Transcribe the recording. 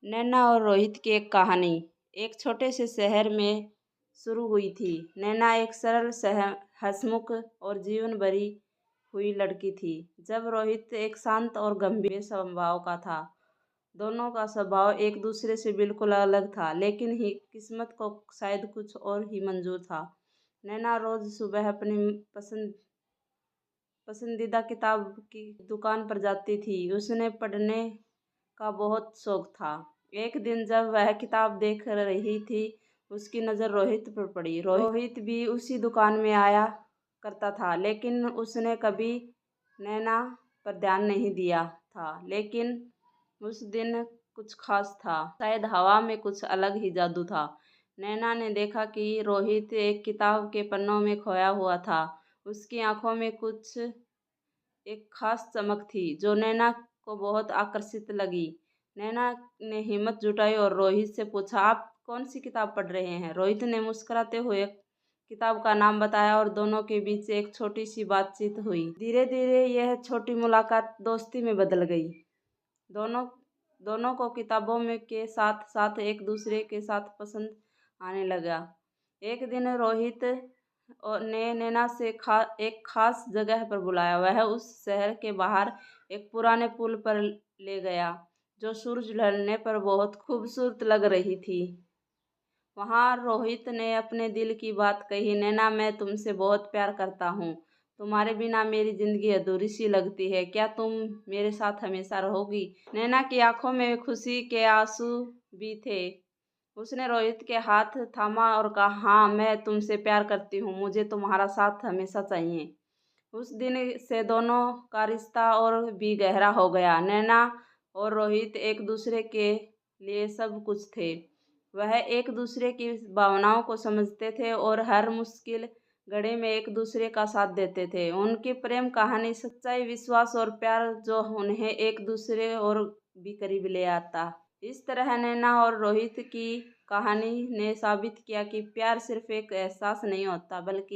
नैना और रोहित की एक कहानी एक छोटे से शहर में शुरू हुई थी। नैना एक सरल हंसमुख और जीवन भरी हुई लड़की थी, जब रोहित एक शांत और गंभीर स्वभाव का था। दोनों का स्वभाव एक दूसरे से बिल्कुल अलग था, लेकिन ही किस्मत को शायद कुछ और ही मंजूर था। नैना रोज सुबह अपनी पसंदीदा किताब की दुकान पर जाती थी। उसने पढ़ने का बहुत शौक था। एक दिन जब वह किताब देख रही थी, उसकी नज़र रोहित पर पड़ी। रोहित भी उसी दुकान में आया करता था, लेकिन उसने कभी नैना पर ध्यान नहीं दिया था। लेकिन उस दिन कुछ खास था, शायद हवा में कुछ अलग ही जादू था। नैना ने देखा कि रोहित एक किताब के पन्नों में खोया हुआ था। उसकी आंखों में कुछ एक खास चमक थी जो नैना को बहुत आकर्षित लगी। नैना ने हिम्मत जुटाई और रोहित से पूछा, आप कौन सी किताब पढ़ रहे हैं? रोहित ने मुस्कुराते हुए किताब का नाम बताया और दोनों के बीच एक छोटी सी बातचीत हुई। धीरे धीरे यह छोटी मुलाकात दोस्ती में बदल गई। दोनों दोनों को किताबों में के साथ साथ एक दूसरे के साथ पसंद आने लगा। एक दिन रोहित ने नैना से एक खास जगह पर बुलाया। वह उस शहर के बाहर एक पुराने पुल पर ले गया, जो सूरज ढलने पर बहुत खूबसूरत लग रही थी। वहाँ रोहित ने अपने दिल की बात कही, नैना, मैं तुमसे बहुत प्यार करता हूँ। तुम्हारे बिना मेरी जिंदगी अधूरी सी लगती है। क्या तुम मेरे साथ हमेशा रहोगी? नैना की आंखों में खुशी के आंसू भी थे। उसने रोहित के हाथ थामा और कहा, हाँ, मैं तुमसे प्यार करती हूँ। मुझे तुम्हारा साथ हमेशा चाहिए। उस दिन से दोनों का रिश्ता और भी गहरा हो गया। नैना और रोहित एक दूसरे के लिए सब कुछ थे। वह एक दूसरे की भावनाओं को समझते थे और हर मुश्किल घड़ी में एक दूसरे का साथ देते थे। उनकी प्रेम कहानी सच्चाई, विश्वास और प्यार जो उन्हें एक दूसरे और भी करीब ले आता। इस तरह नैना और रोहित की कहानी ने साबित किया कि प्यार सिर्फ एक एहसास नहीं होता, बल्कि